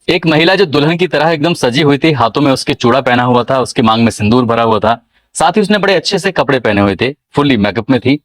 एक महिला जो दुल्हन की तरह एकदम सजी हुई थी, हाथों में उसके चूड़ा पहना हुआ था, उसके मांग में सिंदूर भरा हुआ था, साथ ही उसने बड़े अच्छे से कपड़े पहने हुए थे, फुल्ली मेकअप में थी,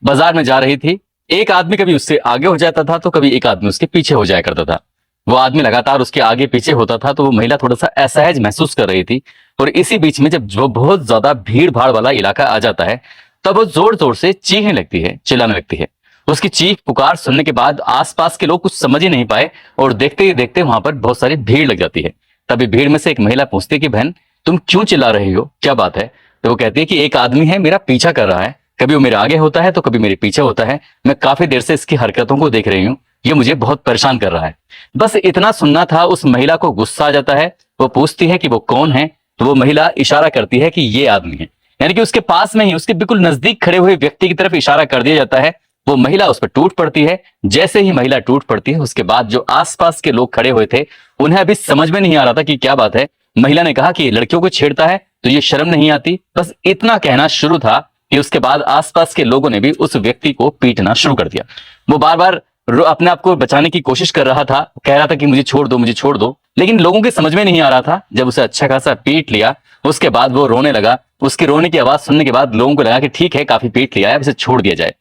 बाजार में जा रही थी। एक आदमी कभी उससे आगे हो जाता था तो कभी एक आदमी उसके पीछे हो जाया करता था। वो आदमी लगातार उसके आगे पीछे होता था तो वो महिला थोड़ा सा असहज महसूस कर रही थी। और इसी बीच में जब जो बहुत ज्यादा भीड़ भाड़ वाला इलाका आ जाता है, तब वो जोर जोर से चीखने लगती है, चिल्लाने लगती है। उसकी चीख पुकार सुनने के बाद आसपास के लोग कुछ समझ ही नहीं पाए और देखते ही देखते वहां पर बहुत सारी भीड़ लग जाती है। तभी भीड़ में से एक महिला पूछती है कि बहन, तुम क्यों चिल्ला रही हो, क्या बात है? तो वो कहती है कि एक आदमी है, मेरा पीछा कर रहा है, कभी वो मेरे आगे होता है तो कभी मेरे पीछे होता है। मैं काफी देर से इसकी हरकतों को देख रही हूँ, ये मुझे बहुत परेशान कर रहा है। बस इतना सुनना था, उस महिला को गुस्सा आ जाता है। वो पूछती है कि वो कौन है, तो वो महिला इशारा करती है कि ये आदमी है। यानी कि उसके पास में ही, उसके बिल्कुल नजदीक खड़े हुए व्यक्ति की तरफ इशारा कर दिया जाता है। वो महिला उस पर टूट पड़ती है। जैसे ही महिला टूट पड़ती है, उसके बाद जो आसपास के लोग खड़े हुए थे, उन्हें अभी समझ में नहीं आ रहा था कि क्या बात है। महिला ने कहा कि लड़कियों को छेड़ता है तो ये शर्म नहीं आती। बस इतना कहना शुरू था कि उसके बाद आसपास के लोगों ने भी उस व्यक्ति को पीटना शुरू कर दिया। वो बार बार अपने आप को बचाने की कोशिश कर रहा था, कह रहा था कि मुझे छोड़ दो, मुझे छोड़ दो, लेकिन लोगों के समझ में नहीं आ रहा था। जब उसे अच्छा खासा पीट लिया, उसके बाद वो रोने लगा। उसके रोने की आवाज सुनने के बाद लोगों को लगा कि ठीक है, काफी पीट लिया है, अब इसे छोड़ दिया जाए।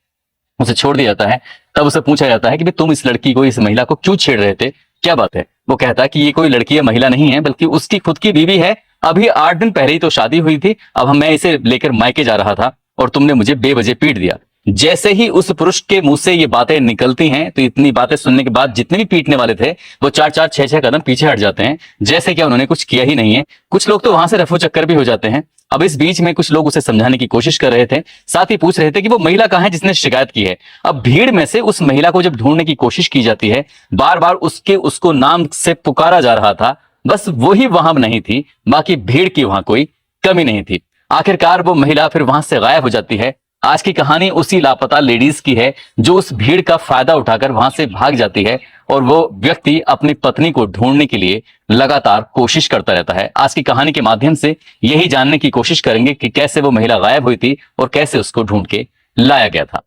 उसे छोड़ दिया जाता है। तब उसे पूछा जाता है कि भाई तुम इस लड़की को, इस महिला को क्यों छेड़ रहे थे, क्या बात है? वो कहता है कि ये कोई लड़की या महिला नहीं है, बल्कि उसकी खुद की बीवी है। अभी 8 दिन पहले ही तो शादी हुई थी, अब मैं इसे लेकर मायके जा रहा था और तुमने मुझे बेवजह पीट दिया। जैसे ही उस पुरुष के मुंह से ये बातें निकलती हैं, तो इतनी बातें सुनने के बाद जितने भी पीटने वाले थे, वो 4-4, 6-6 कदम पीछे हट जाते हैं, जैसे कि उन्होंने कुछ किया ही नहीं है। कुछ लोग तो वहां से रफू चक्कर भी हो जाते हैं। अब इस बीच में कुछ लोग उसे समझाने की कोशिश कर रहे थे, साथ ही पूछ रहे थे कि वो महिला कहाँ है जिसने शिकायत की है। अब भीड़ में से उस महिला को जब ढूंढने की कोशिश की जाती है, बार बार उसको नाम से पुकारा जा रहा था, बस वही वहां नहीं थी, बाकी भीड़ की वहां कोई कमी नहीं थी। आखिरकार वो महिला फिर वहां से गायब हो जाती है। आज की कहानी उसी लापता लेडीज की है जो उस भीड़ का फायदा उठाकर वहां से भाग जाती है, और वो व्यक्ति अपनी पत्नी को ढूंढने के लिए लगातार कोशिश करता रहता है। आज की कहानी के माध्यम से यही जानने की कोशिश करेंगे कि कैसे वो महिला गायब हुई थी और कैसे उसको ढूंढ के लाया गया था।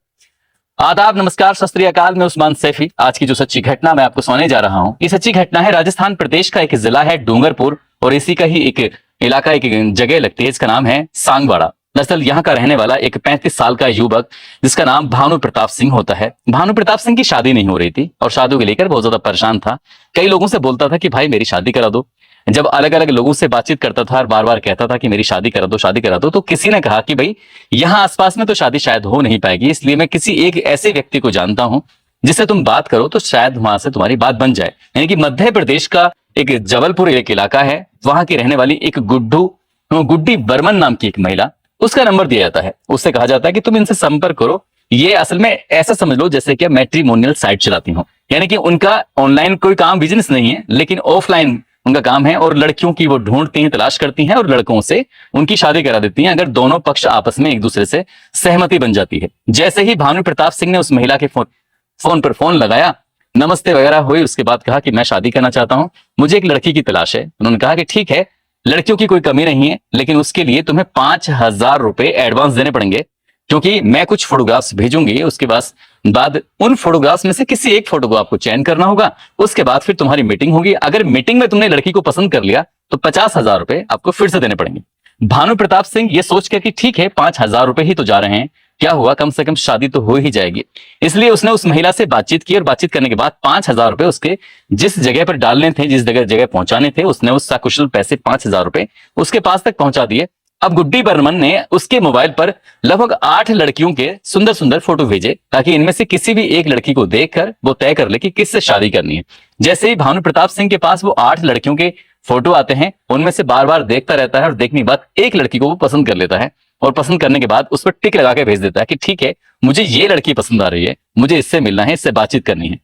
आदाब, नमस्कार, सत श्री अकाल। मैं उस्मान सैफी। आज की जो सच्ची घटना मैं आपको सुनाने जा रहा हूं, ये सच्ची घटना है राजस्थान प्रदेश का एक जिला है डूंगरपुर, और इसी का ही एक इलाका, एक जगह लगती है, इसका नाम है सांगवाड़ा। दरअसल यहाँ का रहने वाला एक 35 साल का युवक, जिसका नाम भानु प्रताप सिंह होता है। भानु प्रताप सिंह की शादी नहीं हो रही थी और शादी को लेकर बहुत ज्यादा परेशान था। कई लोगों से बोलता था कि भाई मेरी शादी करा दो। जब अलग अलग लोगों से बातचीत करता था और बार बार कहता था कि मेरी शादी करा दो, शादी करा दो, तो किसी ने कहा कि भाई यहाँ आसपास में तो शादी शायद हो नहीं पाएगी, इसलिए मैं किसी एक ऐसे व्यक्ति को जानता हूं जिससे तुम बात करो तो शायद वहां से तुम्हारी बात बन जाए। यानी कि मध्य प्रदेश का एक जबलपुर एक इलाका है, वहां की रहने वाली एक गुड्डी बर्मन नाम की एक महिला, उसका नंबर दिया जाता है। उससे कहा जाता है कि तुम इनसे संपर्क करो। ये असल में ऐसा समझ लो जैसे कि मैट्रिमोनियल साइट चलाती हो, यानी कि उनका ऑनलाइन कोई काम बिजनेस नहीं है, लेकिन ऑफलाइन उनका काम है, और लड़कियों की वो ढूंढती हैं, तलाश करती हैं और लड़कों से उनकी शादी करा देती हैं, अगर दोनों पक्ष आपस में एक दूसरे से सहमति बन जाती है। जैसे ही भानु प्रताप सिंह ने उस महिला के फोन पर फोन लगाया, नमस्ते वगैरह हुई, उसके बाद कहा कि मैं शादी करना चाहता हूं, मुझे एक लड़की की तलाश है। उन्होंने कहा कि ठीक है, लड़कियों की कोई कमी नहीं है, लेकिन उसके लिए तुम्हें 5,000 रुपए एडवांस देने पड़ेंगे, क्योंकि मैं कुछ फोटोग्राफ्स भेजूंगी। उसके बाद उन फोटोग्राफ्स में से किसी एक फोटो को आपको चयन करना होगा। उसके बाद फिर तुम्हारी मीटिंग होगी। अगर मीटिंग में तुमने लड़की को पसंद कर लिया तो 50,000 रुपए आपको फिर से देने पड़ेंगे। भानु प्रताप सिंह ये सोचकर कि ठीक है, 5,000 रुपए ही तो जा रहे हैं, क्या हुआ, कम से कम शादी तो हो ही जाएगी, इसलिए उसने उस महिला से बातचीत की, और बातचीत करने के बाद 5,000 रुपए उसके जिस जगह पर डालने थे, जिस जगह पहुंचाने थे, उसने उस सकुशल पैसे 5,000 रुपए उसके पास तक पहुंचा दिए। अब गुड्डी बर्मन ने उसके मोबाइल पर लगभग 8 लड़कियों के सुंदर सुंदर फोटो भेजे, ताकि इनमें से किसी भी एक लड़की को देखकर वो तय कर ले कि किससे शादी करनी है। जैसे ही भानु प्रताप सिंह के पास वो 8 लड़कियों के फोटो आते हैं, उनमें से बार बार देखता रहता है, और देखने के बाद एक लड़की को वो पसंद कर लेता है, और पसंद करने के बाद उस पर टिक लगा के भेज देता है कि ठीक है, मुझे ये लड़की पसंद आ रही है, मुझे इससे मिलना है, इससे बातचीत करनी है।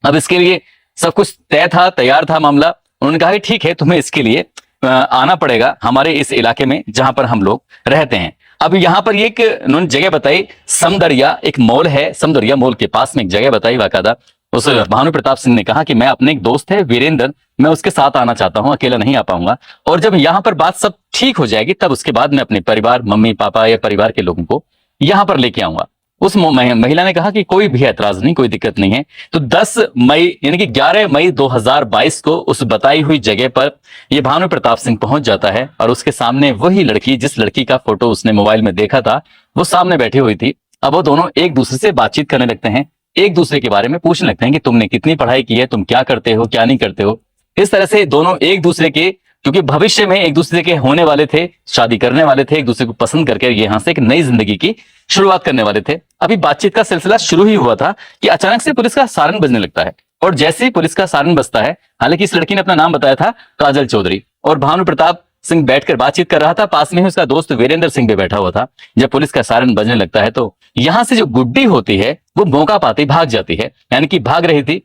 अब इसके लिए सब कुछ तय था, तैयार था मामला। उन्होंने कहा कि ठीक है, तुम्हें इसके लिए आना पड़ेगा हमारे इस इलाके में जहां पर हम लोग रहते हैं। अब यहाँ पर एक उन्होंने जगह बताई, समदरिया एक मॉल है, समदरिया मॉल के पास में एक जगह बताई बाकायदा। उस भानु प्रताप सिंह ने कहा कि मैं अपने एक दोस्त है वीरेंद्र, मैं उसके साथ आना चाहता हूं, अकेला नहीं आ पाऊंगा, और जब यहाँ पर बात सब ठीक हो जाएगी तब उसके बाद मैं अपने परिवार, मम्मी पापा या परिवार के लोगों को यहाँ पर लेके आऊंगा। उस महिला ने कहा कि कोई भी ऐतराज नहीं, कोई दिक्कत नहीं है। तो 10 मई यानी कि 11 मई 2022 को उस बताई हुई जगह पर ये भानु प्रताप सिंह पहुंच जाता है और उसके सामने वही लड़की, जिस लड़की का फोटो उसने मोबाइल में देखा था, वो सामने बैठी हुई थी। अब वो दोनों एक दूसरे से बातचीत करने लगते हैं, एक दूसरे के बारे में पूछने लगते हैं कि तुमने कितनी पढ़ाई की है, तुम क्या करते हो, क्या नहीं करते हो। इस तरह से दोनों एक दूसरे के, क्योंकि भविष्य में एक दूसरे के होने वाले थे, शादी करने वाले थे, एक दूसरे को पसंद करके यहां से एक नई जिंदगी की शुरुआत करने वाले थे। अभी बातचीत का सिलसिला शुरू ही हुआ था कि अचानक से पुलिस का सायरन बजने लगता है। और जैसे ही पुलिस का सायरन बजता है, हालांकि इस लड़की ने अपना नाम बताया था काजल चौधरी, और भानु प्रताप सिंह बैठकर बातचीत कर रहा था, पास में ही उसका दोस्त वीरेंद्र सिंह भी बैठा हुआ था। जब पुलिस का सायरन बजने लगता है तो यहां से जो गुड्डी होती है वो मौका पाते ही भाग जाती है, यानी कि भाग रही थी।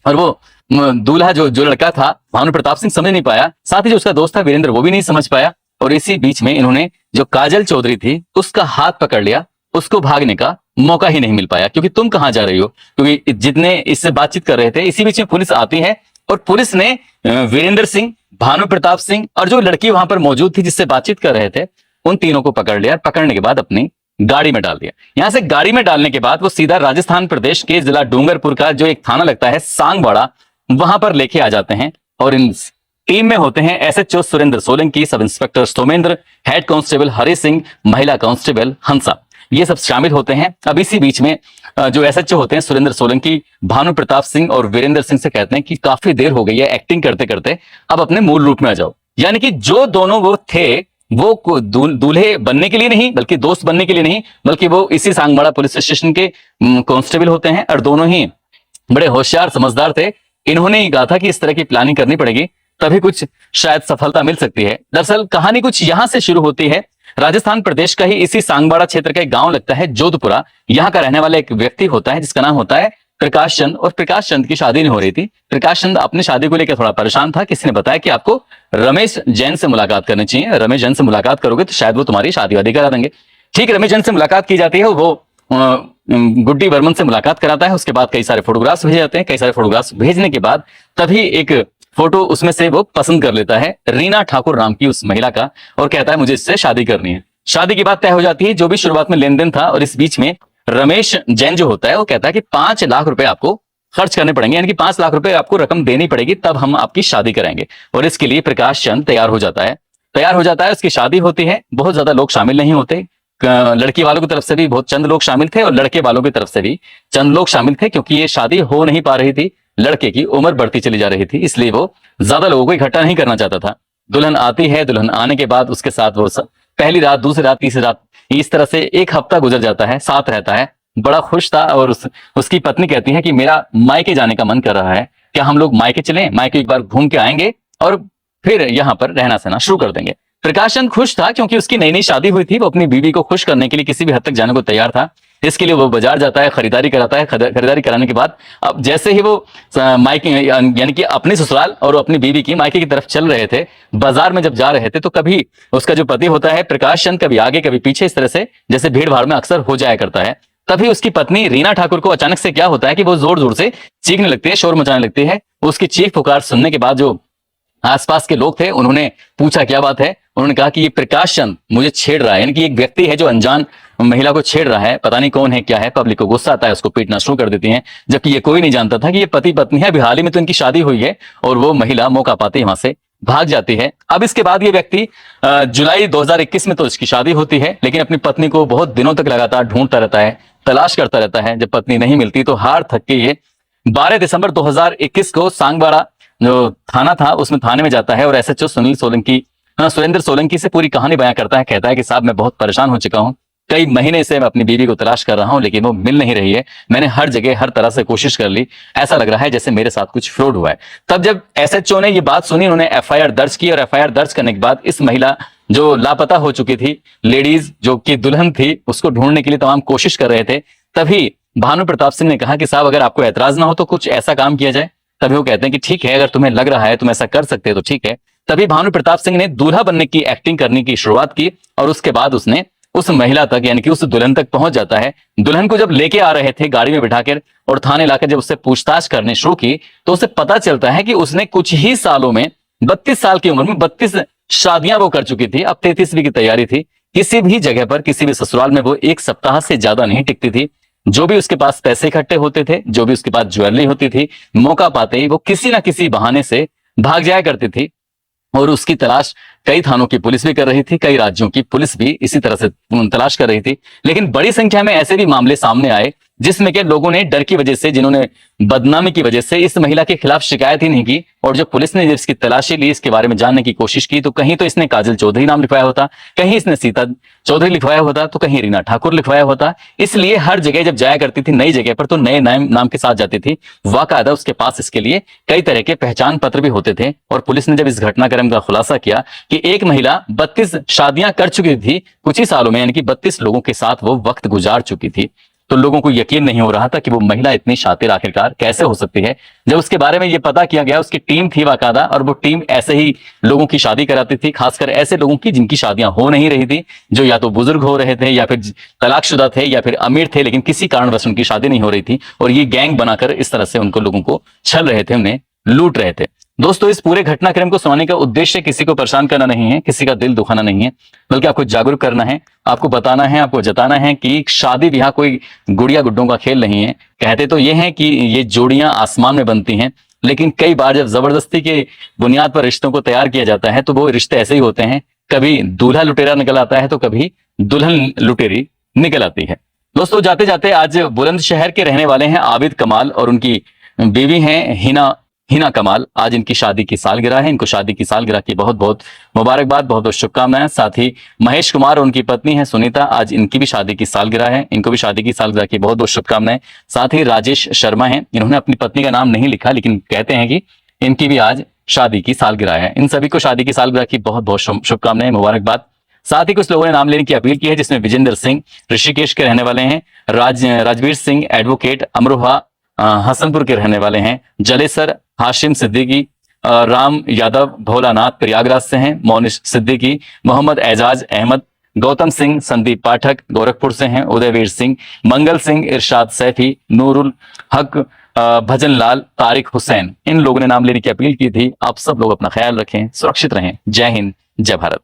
और वो दूल्हा जो लड़का था भानु प्रताप सिंह समझ नहीं पाया, साथ ही जो उसका दोस्त था वीरेंद्र वो भी नहीं समझ पाया। और इसी बीच में इन्होंने जो काजल चौधरी थी उसका हाथ पकड़ लिया, उसको भागने का मौका ही नहीं मिल पाया। क्योंकि तुम कहां जा रही हो, क्योंकि जितने इससे बातचीत कर रहे थे, इसी बीच में पुलिस आती है और पुलिस ने वीरेंद्र सिंह, भानु प्रताप सिंह और जो लड़की वहां पर मौजूद थी जिससे बातचीत कर रहे थे, उन तीनों को पकड़ लिया। पकड़ने के बाद अपनी गाड़ी में डाल दिया। यहां से गाड़ी में डालने के बाद वो सीधा राजस्थान प्रदेश के जिला डूंगरपुर का जो एक थाना लगता है सांगवाड़ा, वहां पर लेके आ जाते हैं। और इन टीम में होते हैं SHO Surendra Solanki, sub inspector Somendra, head constable Hari Singh, महिला कांस्टेबल हंसा, ये सब शामिल होते हैं। अब इसी बीच में जो एसएचओ होते हैं सुरेंद्र सोलंकी, भानु प्रताप सिंह और वीरेंद्र सिंह से कहते हैं कि काफी देर हो गई है एक्टिंग करते करते, अब अपने मूल रूप में आ जाओ। यानी कि जो दोनों वो थे वो दूल्हे बनने के लिए नहीं, बल्कि दोस्त बनने के लिए नहीं, बल्कि वो इसी सांगवाड़ा पुलिस स्टेशन के कांस्टेबल होते हैं और दोनों ही बड़े होशियार समझदार थे। इन्होंने ही कहा था कि इस तरह की प्लानिंग करनी पड़ेगी, तभी कुछ शायद सफलता मिल सकती है। दरअसल कहानी कुछ यहां से शुरू होती है। राजस्थान प्रदेश का ही इसी सांगवाड़ा क्षेत्र का एक गांव लगता है जोधपुरा। यहाँ का रहने वाला एक व्यक्ति होता है जिसका नाम होता है प्रकाश चंद, और प्रकाश चंद की शादी नहीं हो रही थी। प्रकाश चंद अपनी शादी को लेकर थोड़ा परेशान था। किसी ने बताया कि आपको रमेश जैन से मुलाकात करनी चाहिए, रमेश जैन से मुलाकात करोगे तो शायद वो तुम्हारी शादी वादी करा देंगे। ठीक, रमेश जैन से मुलाकात की जाती है, वो गुड्डी वर्मन से मुलाकात कराता है। उसके बाद कई सारे फोटोग्राफ्स भेजे जाते हैं। कई सारे फोटोग्राफ्स भेजने के बाद तभी एक फोटो उसमें से वो पसंद कर लेता है, रीना ठाकुर नाम की उस महिला का, और कहता है मुझे इससे शादी करनी है। शादी की बात तय हो जाती है, जो भी शुरुआत में लेन देन था। और इस बीच में रमेश जैन जो होता है वो कहता है कि 5 लाख रुपए आपको खर्च करने पड़ेंगे, यानी कि 5 लाख रुपए आपको रकम देनी पड़ेगी, तब हम आपकी शादी करेंगे। और इसके लिए प्रकाश चंद तैयार हो जाता है। उसकी शादी होती है। बहुत ज्यादा लोग शामिल नहीं होते, लड़की वालों की तरफ से भी बहुत चंद लोग शामिल थे और लड़के वालों की तरफ से भी चंद लोग शामिल थे, क्योंकि ये शादी हो नहीं पा रही थी, लड़के की उम्र बढ़ती चली जा रही थी, इसलिए वो ज्यादा लोगों को इकट्ठा नहीं करना चाहता था। दुल्हन आती है, दुल्हन आने के बाद उसके साथ वो पहली रात, दूसरी रात, तीसरी रात, इस तरह से 1 हफ्ता गुजर जाता है, साथ रहता है, बड़ा खुश था। और उसकी पत्नी कहती है कि मेरा मायके जाने का मन कर रहा है, क्या हम लोग मायके चलें, मायके एक बार घूम के आएंगे और फिर यहाँ पर रहना सहना शुरू कर देंगे। प्रकाश चंद खुश था क्योंकि उसकी नई नई शादी हुई थी, वो अपनी बीवी को खुश करने के लिए किसी भी हद तक जाने को तैयार था। इसके लिए वो बाजार जाता है, खरीदारी कराता है। खरीदारी कराने के बाद अब जैसे ही वो मायके यानी कि अपने ससुराल और अपनी बीवी की मायके की तरफ चल रहे थे, बाजार में जब जा रहे थे, तो कभी उसका जो पति होता है प्रकाश चंद कभी आगे कभी पीछे, इस तरह से जैसे भीड़ भाड़ में अक्सर हो जाया करता है। तभी उसकी पत्नी रीना ठाकुर को अचानक से क्या होता है कि वो जोर जोर से चीखने लगती है, शोर मचाने लगती है। उसकी चीख पुकार सुनने के बाद जो आसपास के लोग थे उन्होंने पूछा क्या बात है। उन्होंने कहा कि ये प्रकाश चंद मुझे छेड़ रहा है, यानी कि एक व्यक्ति है जो अनजान महिला को छेड़ रहा है, पता नहीं कौन है क्या है। पब्लिक को गुस्सा आता है, उसको पीटना शुरू कर देती है, जबकि ये कोई नहीं जानता था कि ये पति पत्नी है। अभी हाल ही में तो इनकी शादी हुई है और वो महिला मौका पाते ही वहां से भाग जाती है। अब इसके बाद ये व्यक्ति जुलाई 2021 में तो इसकी शादी होती है, लेकिन अपनी पत्नी को बहुत दिनों तक लगातार ढूंढता रहता है, तलाश करता रहता है। जब पत्नी नहीं मिलती तो हार थक के ये 12 दिसंबर 2021 को सांगवाड़ा जो थाना था उसमें थाने में जाता है और एसएचओ सुरेंद्र सोलंकी से पूरी कहानी बयां करता है। कहता है कि साहब मैं बहुत परेशान हो चुका हूं, कई महीने से मैं अपनी बीवी को तलाश कर रहा हूं, लेकिन वो मिल नहीं रही है। मैंने हर जगह हर तरह से कोशिश कर ली, ऐसा लग रहा है जैसे मेरे साथ कुछ फ्रॉड हुआ है। तब जब एसएचओ ने ये बात सुनी, उन्होंने एफआईआर दर्ज की और एफआईआर दर्ज करने के बाद इस महिला जो लापता हो चुकी थी, लेडीज जो कि दुल्हन थी, उसको ढूंढने के लिए तमाम कोशिश कर रहे थे। तभी भानु प्रताप सिंह ने कहा कि साहब अगर आपको ऐतराज ना हो तो कुछ ऐसा काम किया जाए। तभी वो कहते हैं कि ठीक है, अगर तुम्हें लग रहा है तुम ऐसा कर सकते हो तो ठीक है। तभी भानु प्रताप सिंह ने दूल्हा बनने की एक्टिंग करने की शुरुआत की और उसके बाद उसने उस महिला तक यानी कि उस दुल्हन तक पहुंच जाता है। दुल्हन को जब लेके आ रहे थे गाड़ी में बिठाकर और थाने लाकर जब उससे पूछताछ करनी शुरू की तो उसे पता चलता है कि उसने कुछ ही सालों में 32 साल की उम्र में 32 शादियां वो कर चुकी थी। अब 33वीं की तैयारी थी। किसी भी जगह पर, किसी भी ससुराल में वो एक सप्ताह से ज्यादा नहीं टिकती थी। जो भी उसके पास पैसे इकट्ठे होते थे, जो भी उसके पास ज्वेलरी होती थी, मौका पाते ही वो किसी ना किसी बहाने से भाग जाया करती थी। और उसकी तलाश कई थानों की पुलिस भी कर रही थी, कई राज्यों की पुलिस भी इसी तरह से तलाश कर रही थी। लेकिन बड़ी संख्या में ऐसे भी मामले सामने आए जिसमें के लोगों ने डर की वजह से, जिन्होंने बदनामी की वजह से इस महिला के खिलाफ शिकायत ही नहीं की। और जब पुलिस ने इसकी तलाशी ली, इसके बारे में जानने की कोशिश की, तो कहीं तो इसने काजल चौधरी नाम लिखवाया होता, कहीं इसने सीता चौधरी लिखवाया होता, तो कहीं रीना ठाकुर लिखवाया होता। इसलिए हर जगह जब जाया करती थी नई जगह पर, तो नए नाम के साथ जाती थी। वाकायदा उसके पास इसके लिए कई तरह के पहचान पत्र भी होते थे। और पुलिस ने जब इस घटनाक्रम का खुलासा किया कि एक महिला 32 शादियां कर चुकी थी कुछ ही सालों में, यानी कि 32 लोगों के साथ वो वक्त गुजार चुकी थी, तो लोगों को यकीन नहीं हो रहा था कि वो महिला इतनी शातिर आखिरकार कैसे हो सकती है। जब उसके बारे में ये पता किया गया, उसकी टीम थी वाकायदा, और वो टीम ऐसे ही लोगों की शादी कराती थी, खासकर ऐसे लोगों की जिनकी शादियां हो नहीं रही थी, जो या तो बुजुर्ग हो रहे थे, या फिर तलाकशुदा थे, या फिर अमीर थे, लेकिन किसी कारणवश उनकी शादी नहीं हो रही थी। और ये गैंग बनाकर इस तरह से उनको लोगों को छल रहे थे, उन्हें लूट रहे थे। दोस्तों, इस पूरे घटनाक्रम को सुनाने का उद्देश्य किसी को परेशान करना नहीं है, किसी का दिल दुखाना नहीं है, बल्कि आपको जागरूक करना है, आपको बताना है, आपको जताना है कि शादी ब्याह कोई गुड़िया गुड्डों का खेल नहीं है। कहते तो ये हैं कि ये जोड़ियां आसमान में बनती हैं, लेकिन कई बार जब जबरदस्ती के बुनियाद पर रिश्तों को तैयार किया जाता है, तो वो रिश्ते ऐसे ही होते हैं। कभी दूल्हा लुटेरा निकल आता है, तो कभी दुल्हन लुटेरी निकल आती है। दोस्तों, जाते जाते आज बुलंदशहर के रहने वाले हैं आबिद कमाल, और उनकी बीवी हैं हिना कमाल। आज इनकी शादी की सालगिरह है। इनको शादी की सालगिरह की बहुत बहुत मुबारकबाद, बहुत बहुत शुभकामनाएं। साथ ही महेश कुमार और उनकी पत्नी है सुनीता, आज इनकी भी शादी की सालगिरह है। इनको भी शादी की सालगिरह की बहुत बहुत शुभकामनाएं। साथ ही राजेश शर्मा हैं, इन्होंने अपनी पत्नी का नाम नहीं लिखा, लेकिन कहते हैं कि इनकी भी आज शादी की सालगिरह है। इन सभी को शादी की सालगिरह की बहुत बहुत शुभकामनाएं, मुबारकबाद। साथ ही कुछ लोगों ने नाम लेने की अपील की है, जिसमें विजेंद्र सिंह ऋषिकेश के रहने वाले हैं, राजवीर सिंह एडवोकेट अमरोहा हसनपुर के रहने वाले हैं, जलेसर हाशिम सिद्दीकी, राम यादव भोलानाथ प्रयागराज से हैं, मोनिश सिद्दीकी, मोहम्मद एजाज अहमद, गौतम सिंह संदीप पाठक गोरखपुर से हैं, उदयवीर सिंह, मंगल सिंह, इरशाद सैफी, नूरुल हक, भजन लाल, तारिक हुसैन, इन लोगों ने नाम लेने की अपील की थी। आप सब लोग अपना ख्याल रखें, सुरक्षित रहें। जय हिंद, जय भारत।